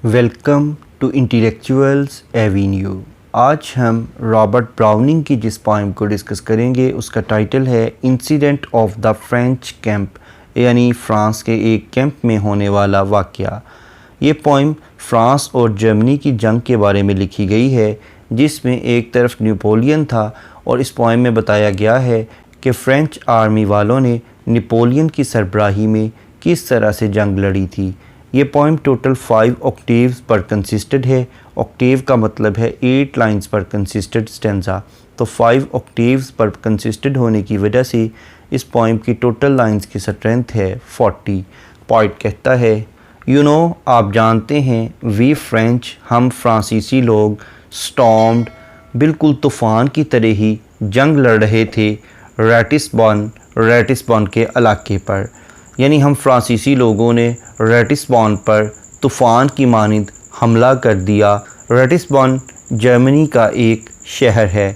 Welcome to intellectuals Avenue. आज हम Robert browning की जिस पोइम को डिस्कस करेंगे उसका टाइटल है incident of the French camp, यानी फ़्रांस के एक कैंप में होने वाला वाक़या। ये पोइम फ़्रांस और जर्मनी की जंग के बारे में लिखी गई है, जिसमें एक तरफ नेपोलियन था और इस पोइम में बताया गया है कि फ़्रेंच आर्मी वालों ने नेपोलियन की सरबराही में किस तरह से जंग लड़ी थी। ये पोइम टोटल 5 ऑक्टेव्स पर कंसिस्टेड है। ऑक्टेव का मतलब है 8 लाइंस पर कंसिस्टेड स्टेंजा। तो 5 ऑक्टेव्स पर कंसिस्टेड होने की वजह से इस पोइम की टोटल लाइंस की स्ट्रेंथ है 40। पॉइंट कहता है, आप जानते हैं, वी फ्रेंच, हम फ्रांसीसी लोग, स्टॉर्म्ड, बिल्कुल तूफ़ान की तरह ही जंग लड़ रहे थे रैटिस्बॉन के इलाके पर। यानी हम फ्रांसीसी लोगों ने रैटिस्बॉन पर तूफ़ान की मानिंद हमला कर दिया। रैटिस्बॉन जर्मनी का एक शहर है।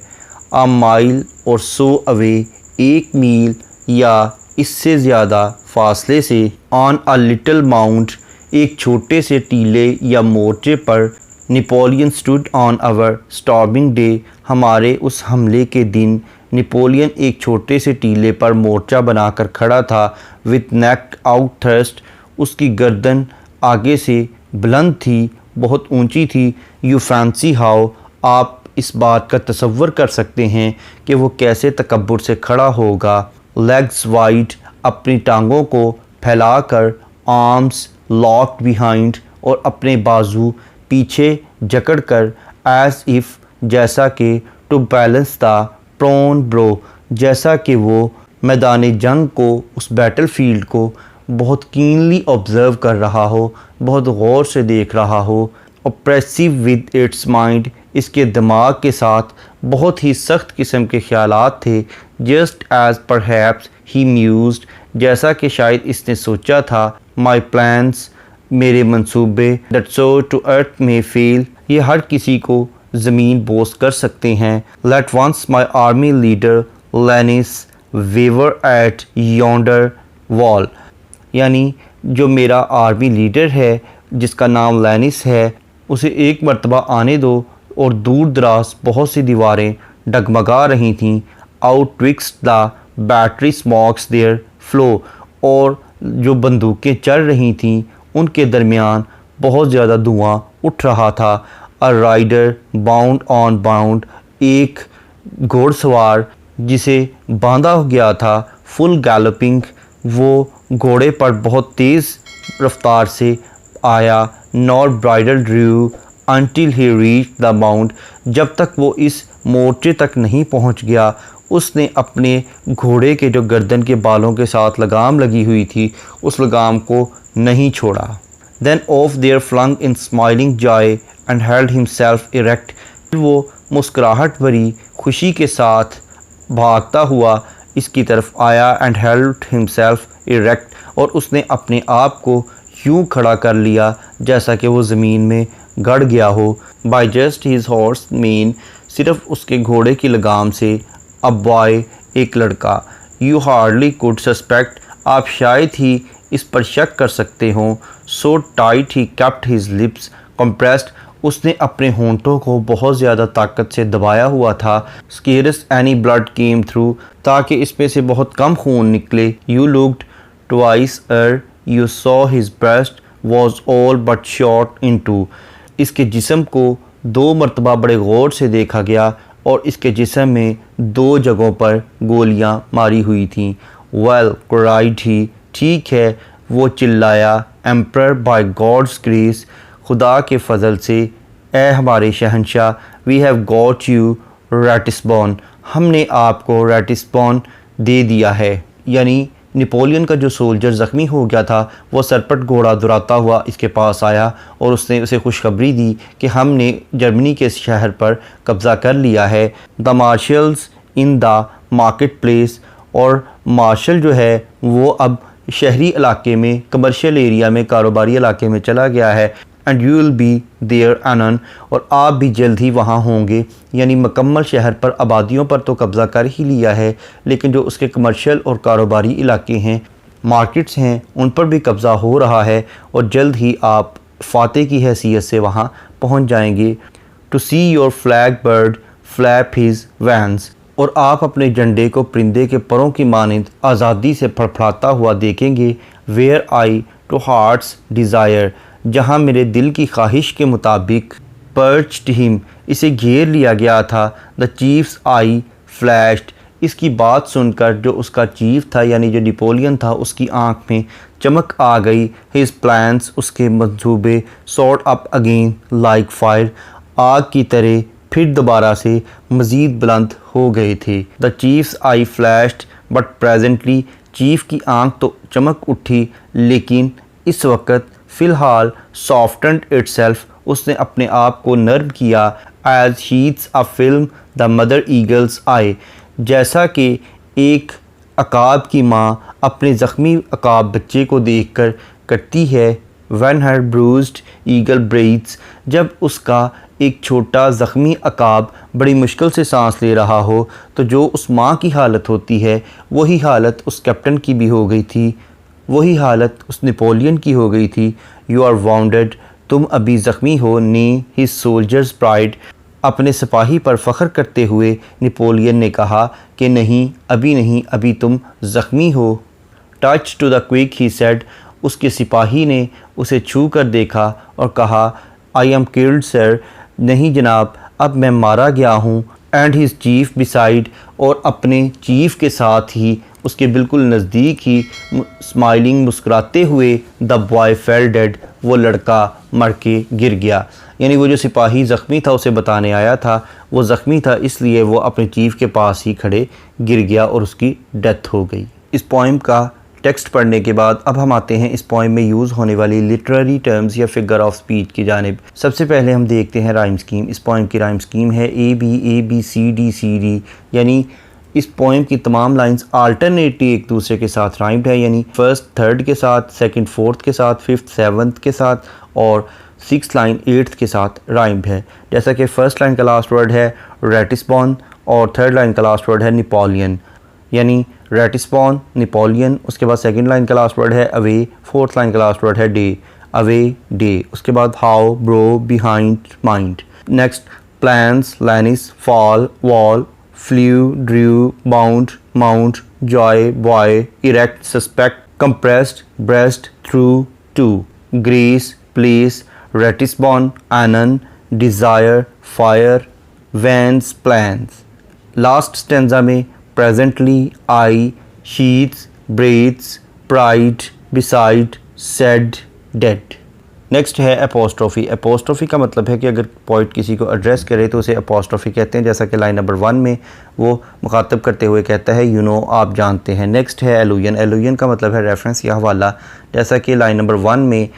अ माइल और सो अवे, 1 मील या इससे ज़्यादा फासले से, ऑन अ लिटिल माउंट, एक छोटे से टीले या मोर्चे पर, Napoleon stood on our storming day, हमारे उस हमले के दिन नेपोलियन एक छोटे से टीले पर मोर्चा बनाकर खड़ा था। विथ नेक आउट थ्रस्ट, उसकी गर्दन आगे से बुलंद थी, बहुत ऊंची थी। यू फैंसी हाउ, आप इस बात का तसव्वुर कर सकते हैं कि वो कैसे तकब्बुर से खड़ा होगा। लेग्स वाइड, अपनी टांगों को फैलाकर, आर्म्स लॉक्ड बिहाइंड, और अपने बाजू पीछे जकड़कर, एज इफ़, जैसा कि, to balance the prone brow, जैसा कि वो मैदान जंग को, उस बैटलफील्ड को बहुत कीनली ऑब्ज़र्व कर रहा हो, बहुत गौर से देख रहा हो। ऑप्रेसिव विद इट्स माइंड, इसके दिमाग के साथ बहुत ही सख्त किस्म के ख्यालात थे। जस्ट एज परहैप्स ही म्यूज्ड, जैसा कि शायद इसने सोचा था। माई प्लान्स, मेरे मंसूबे, दैट सो टू अर्थ में फेल, ये हर किसी को ज़मीन बोस कर सकते हैं। Let once my army leader Lannes waver at yonder wall, यानी जो मेरा आर्मी लीडर है जिसका नाम लेनिस है, उसे एक मरतबा आने दो। और दूर दराज बहुत सी दीवारें डगमगा रही थीं। Out twixt the battery smokes there flew, और जो बंदूकें चल रही थीं उनके दरमियान बहुत ज़्यादा धुआं उठ रहा था। A rider bound on bound, एक घोड़सवार जिसे बांधा गया था, फुल गैलोपिंग, वो घोड़े पर बहुत तेज़ रफ्तार से आया। Not bridal Drew until he reach the mount, जब तक वो इस मोर्चे तक नहीं पहुंच गया, उसने अपने घोड़े के जो गर्दन के बालों के साथ लगाम लगी हुई थी, उस लगाम को नहीं छोड़ा। Then off there flung in smiling joy and held himself erect, वो मुस्कुराहट भरी खुशी के साथ भागता हुआ इसकी तरफ आया। एंड हेल्ड हिमसेल्फ इरेक्ट, और उसने अपने आप को यूं खड़ा कर लिया जैसा कि वो ज़मीन में गड़ गया हो। By just his horse main, सिर्फ उसके घोड़े की लगाम से। अ बॉय, एक लड़का। यू हार्डली कुड सस्पेक्ट, आप शायद ही इस पर शक कर सकते हो। So tight he kept his lips compressed, उसने अपने होंठों को बहुत ज़्यादा ताकत से दबाया हुआ था। Scarce any blood came through, ताकि इसमें से बहुत कम खून निकले। You looked twice ere, you saw his breast was all but shot in two, इसके जिस्म को 2 मरतबा बड़े गौर से देखा गया और इसके जिस्म में 2 जगहों पर गोलियां मारी हुई थीं। वेल क्राइड ही, ठीक है, वो चिल्लाया। एम्परर बाय गॉड्स ग्रेस, खुदा के फजल से, ए हमारे शहंशाह, वी हैव गॉट यू रैटिस्बॉन, हमने आपको रैटिस्बॉन दे दिया है। यानी नेपोलियन का जो सोल्जर ज़ख्मी हो गया था, वो सरपट घोड़ा दुराता हुआ इसके पास आया और उसने उसे खुशखबरी दी कि हमने जर्मनी के शहर पर कब्ज़ा कर लिया है। The marshals in the market place, और मार्शल जो है वो अब शहरी इलाके में, कमर्शियल एरिया में, कारोबारी इलाके में चला गया है। And you will be there anon, और आप भी जल्द ही वहाँ होंगे। यानी मुकम्मल शहर पर, आबादियों पर तो कब्ज़ा कर ही लिया है, लेकिन जो उसके कमर्शियल और कारोबारी इलाके हैं, मार्केट्स हैं, उन पर भी कब्ज़ा हो रहा है और जल्द ही आप फ़ाते की हैसियत से वहाँ पहुँच जाएंगे। To see your flag bird flap his vans, और आप अपने झंडे को परिंदे के परों की मानिंद आज़ादी से फड़फड़ाता हुआ देखेंगे। Where I to heart's desire, जहाँ मेरे दिल की ख्वाहिश के मुताबिक पर्च्ड हिम, इसे घेर लिया गया था। द चीफ्स आई फ्लैश्ड, इसकी बात सुनकर जो उसका चीफ था यानी जो नेपोलियन था उसकी आंख में चमक आ गई। हिज प्लान्स, उसके मंसूबे sort up again like fire, आग की तरह फिर दोबारा से मज़ीद बुलंद हो गए थे। The chiefs I flashed but presently, chief की आंख तो चमक उठी लेकिन इस वक्त फ़िलहाल सॉफ्टेंड इटसेल्फ, उसने अपने आप को नर्म किया। As sheathes a film the mother eagle's eye, जैसा कि एक अकाब की माँ अपने ज़ख्मी अकाब बच्चे को देखकर करती है। When her bruised eagle breathes, जब उसका एक छोटा ज़ख्मी अकाब बड़ी मुश्किल से सांस ले रहा हो तो जो उस माँ की हालत होती है वही हालत उस कैप्टन की भी हो गई थी, वही हालत उस नेपोलियन की हो गई थी। यू आर वाउंडेड, तुम अभी ज़ख्मी हो। नी हिज सोल्जर्स प्राइड, अपने सिपाही पर फ़ख्र करते हुए नेपोलियन ने कहा कि नहीं, अभी तुम ज़ख्मी हो। Touched to the quick he said, उसके सिपाही ने उसे छू कर देखा और कहा आई एम किल्ड सर, नहीं जनाब, अब मैं मारा गया हूँ। एंड हिज चीफ बिसाइड, और अपने चीफ के साथ ही उसके बिल्कुल नज़दीक ही स्माइलिंग मुस्कुराते हुए द बॉय फेल डेड, वो लड़का मर के गिर गया। यानी वो जो सिपाही ज़ख्मी था उसे बताने आया था, वो ज़ख्मी था इसलिए वो अपने चीफ के पास ही खड़े गिर गया और उसकी डेथ हो गई। इस पोइम का टेक्स्ट पढ़ने के बाद अब हम आते हैं इस पोइम में यूज़ होने वाली लिटरेरी टर्म्स या फिगर ऑफ स्पीच की जानिब। सबसे पहले हम देखते हैं राइम स्कीम। इस पोइम की राइम स्कीम है ए बी सी डी, यानी इस पोइम की तमाम लाइंस आल्टरनेटली एक दूसरे के साथ राइम्ड है, यानी फर्स्ट थर्ड के साथ, सेकंड फोर्थ के साथ, फिफ्थ सेवन्थ के साथ और सिक्स लाइन एट्थ के साथ राइम्ड है। जैसा कि फर्स्ट लाइन का लास्ट वर्ड है रेटिस्बॉन और थर्ड लाइन का लास्ट वर्ड है नेपोलियन, यानी रेटिस्बॉन नेपोलियन। उसके बाद सेकंड लाइन का लास्ट वर्ड है अवे, फोर्थ लाइन का लास्ट वर्ड है डे, अवे डे। उसके बाद how, brow, behind, mind. Next plans, Lannes, fall, wall, flew, drew, bound, mount, joy, boy, erect, suspect, compressed, breast, through, too, grace, place, Ratisbon, anon, desire, fire, vents, plans. Last stanza में presently, eye, sheathes, breathes, pride, beside, said, dead. Next है apostrophe. Apostrophe का मतलब है कि अगर poet किसी को address करे तो उसे अपोस्ट्रोफी कहते हैं, जैसा कि लाइन नंबर 1 में वो मुखातब करते हुए कहता है यू नो, आप जानते हैं। नेक्स्ट है एलुयन। एलुयन का मतलब है रेफरेंस या हवाला, जैसा कि लाइन नंबर 1 में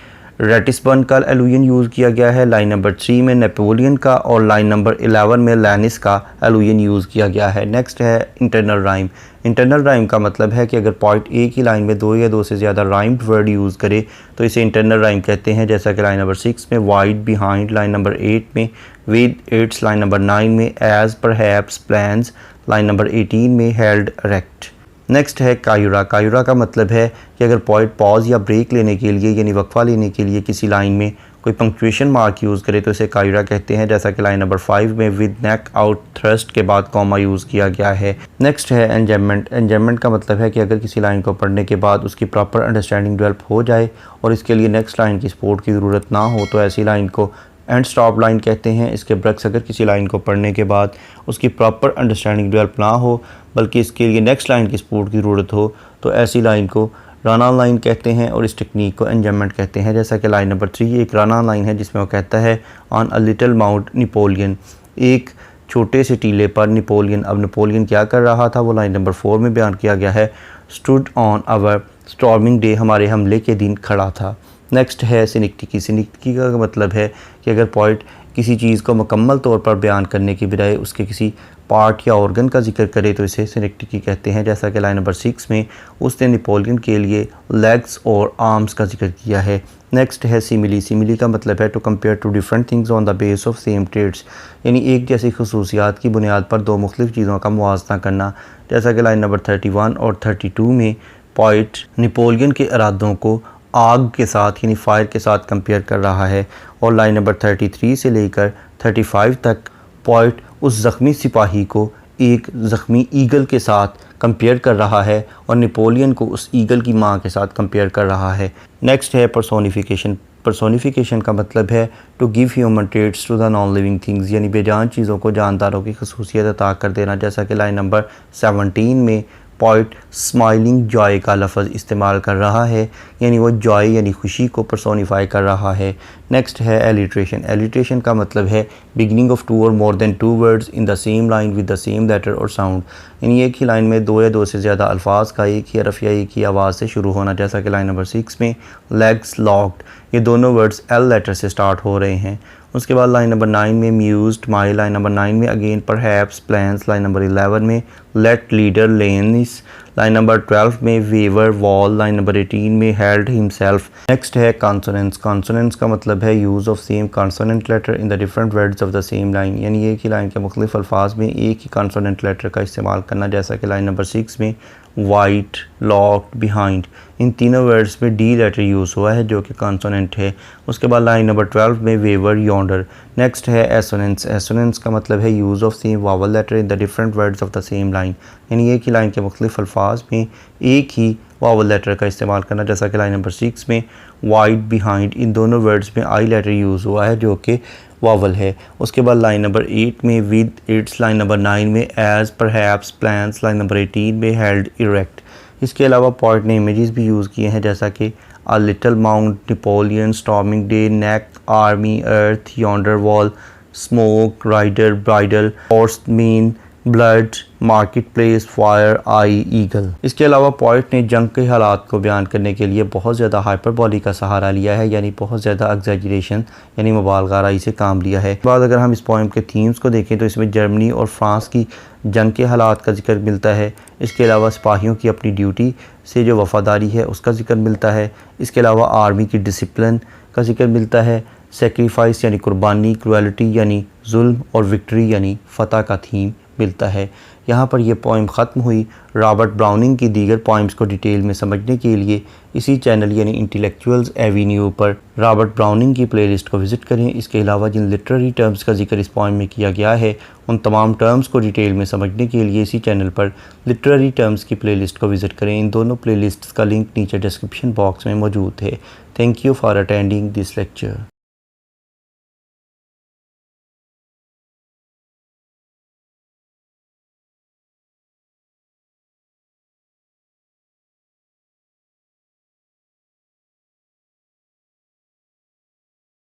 रेटिस्बर्न का एलुयन यूज़ किया गया है, लाइन नंबर 3 में नेपोलियन का और लाइन नंबर 11 में लैनिस का एलुयन यूज़ किया गया है। नेक्स्ट है इंटरनल राइम। इंटरनल राइम का मतलब है कि अगर पॉइंट एक ही लाइन में 2 या 2 से ज़्यादा राइम्ड वर्ड यूज़ करे तो इसे इंटरनल राइम कहते हैं, जैसा कि लाइन नंबर 6 में वाइड, बिहाइंड, लाइन नंबर 8 में विद, इट्स, लाइन नंबर 9 में as, perhaps, plans, line number 18 में हेल्ड, इरेक्ट। नेक्स्ट है कायुरा। कायुरा का मतलब है कि अगर पॉइंट पॉज या ब्रेक लेने के लिए यानी वक्फा लेने के लिए किसी लाइन में कोई पंक्चुएशन मार्क यूज़ करे तो इसे कायुरा कहते हैं, जैसा कि लाइन नंबर 5 में विद नेक आउट थ्रस्ट के बाद कॉमा यूज़ किया गया है। नेक्स्ट है एंजमेंट। एंजमेंट का मतलब है कि अगर किसी लाइन को पढ़ने के बाद उसकी प्रॉपर अंडरस्टैंडिंग डेवलप हो जाए और इसके लिए नेक्स्ट लाइन की सपोर्ट की ज़रूरत ना हो तो ऐसी लाइन को एंड स्टॉप लाइन कहते हैं। इसके बरक्स अगर किसी लाइन को पढ़ने के बाद उसकी प्रॉपर अंडरस्टैंडिंग डेवलप ना हो बल्कि इसके लिए नेक्स्ट लाइन की सपोर्ट की ज़रूरत हो तो ऐसी लाइन को रन ऑन लाइन कहते हैं और इस टेक्निक को एंजमेंट कहते हैं। जैसा कि लाइन नंबर 3 एक रन ऑन लाइन है जिसमें वो कहता है on a little mount Napoleon, एक छोटे से टीले पर नेपोलियन। अब नेपोलियन क्या कर रहा था वो लाइन नंबर 4 में बयान किया गया है। Stood on our storming day, हमारे हमले के दिन खड़ा था। नेक्स्ट है सिनिक्टिकी। सिनिक्टिकी का मतलब है कि अगर पॉइंट किसी चीज़ को मुकम्मल तौर पर बयान करने के बजाय उसके किसी पार्ट या ऑर्गन का जिक्र करे तो इसे सिनिक्टिकी कहते हैं, जैसा कि लाइन नंबर 6 में उसने नेपोलियन के लिए लेग्स और आर्म्स का जिक्र किया है। नेक्स्ट है सिमिली। सिमिली का मतलब है to compare two different things on the base of same traits, यानी एक जैसी खसूसियात की बुनियाद पर दो मुख्तलिफ चीज़ों का मुवाजना करना, जैसा कि लाइन नंबर 31 और 32 में पॉइंट नेपोलियन के इरादों को आग के साथ यानी फायर के साथ कंपेयर कर रहा है। और लाइन नंबर 33 से लेकर 35 तक पोइट उस ज़ख्मी सिपाही को एक ज़ख्मी ईगल के साथ कंपेयर कर रहा है और नेपोलियन को उस ईगल की माँ के साथ कंपेयर कर रहा है। नेक्स्ट है पर्सोनिफिकेशन। पर्सोनिफिकेशन का मतलब है to give human traits to the non living things, यानी बेजान चीज़ों को जानदारों की खसूसियत अता कर देना। जैसा कि लाइन नंबर 17 में पोइट स्माइलिंग जॉय का लफ्ज़ इस्तेमाल कर रहा है, यानी वो जॉय यानी खुशी को पर्सोनिफाई कर रहा है। नेक्स्ट है एलिट्रेशन। एलिट्रेशन का मतलब है बिगिनिंग ऑफ 2 और more than 2 words in the same line with the same letter और साउंड, यानी एक ही लाइन में 2 या 2 से ज़्यादा अल्फाज का एक ही हरफ या एक ही आवाज़ से शुरू होना। जैसा कि लाइन नंबर 6 में लेग्स लॉक्ड, ये दोनों वर्ड्स एल लेटर से स्टार्ट हो रहे हैं। उसके बाद लाइन नंबर 9 में म्यूज्ड माई, लाइन नंबर 9 में again perhaps plans, line number 11 में let leader Lannes, line number 12 में वेवर वॉल, लाइन नंबर 18 में हेल्ड हिमसेल्फ। नेक्स्ट है कॉन्सोनेंट्स। कॉन्सोनेंट्स का मतलब है use of same consonant letter in the different words of the same line, यानी एक ही line के मुख्तलिफ अल्फाज में एक ही कॉन्सोनेंट लेटर का इस्तेमाल करना। जैसा कि लाइन नंबर 6 में वाइट, लॉक्ड, बिहाइंड, इन तीनों वर्ड्स में डी लेटर यूज़ हुआ है जो कि कॉन्सोनेंट है। उसके बाद लाइन नंबर 12 में वेवर योंडर। नेक्स्ट है एसोनेंस। एसोनेंस का मतलब है use of same vowel letter in the different words of the same line, यानी एक ही लाइन के मुख्तलिफ अल्फाज में एक ही वावल लेटर का इस्तेमाल करना। जैसा कि लाइन नंबर 6 में वाइट, बिहाइंड, इन दोनों वर्ड्स में आई लेटर यूज़ हुआ है जो कि वावल है। उसके बाद लाइन नंबर 8 में विद इट्स, लाइन नंबर 9 में as, perhaps, plans, line number 18 में हेल्ड, इरेक्ट। इसके अलावा पोइट ने इमेजेस भी यूज़ किए हैं जैसा कि a little mount, Napoleon, storming day, neck, army, earth, yonder wall, smoke, rider, bridle, horse mane, blood, market place, fire, eye, eagle. इसके अलावा पोइट ने जंग के हालात को बयान करने के लिए बहुत ज़्यादा हाइपरबोली का सहारा लिया है, यानी बहुत ज़्यादा एग्जैजरेशन यानी मुबालगाराई से काम लिया है। बाद अगर हम इस पोइम के थीम्स को देखें तो इसमें जर्मनी और फ्रांस की जंग के हालात का जिक्र मिलता है। इसके अलावा सिपाहियों की अपनी ड्यूटी से जो वफ़ादारी है उसका जिक्र मिलता है। इसके अलावा आर्मी की डिसिप्लिन का जिक्र मिलता है। सेक्रीफाइस यानी कुर्बानी, क्रुएलिटी यानी जुल्म और विक्ट्री यानी फ़तह का थीम मिलता है। यहाँ पर यह पोइम ख़त्म हुई। रॉबर्ट ब्राउनिंग की दीगर पोइम्स को डिटेल में समझने के लिए इसी चैनल यानी इंटेलेक्चुअल्स एवेन्यू पर रॉबर्ट ब्राउनिंग की प्लेलिस्ट को विज़िट करें। इसके अलावा जिन लिटरेरी टर्म्स का जिक्र इस पोइम में किया गया है उन तमाम टर्म्स को डिटेल में समझने के लिए इसी चैनल पर लिटरेरी टर्म्स की प्लेलिस्ट को विज़िट करें। इन दोनों प्लेलिस्ट्स का लिंक नीचे डिस्क्रिप्शन बॉक्स में मौजूद है। Thank you for attending this lecture.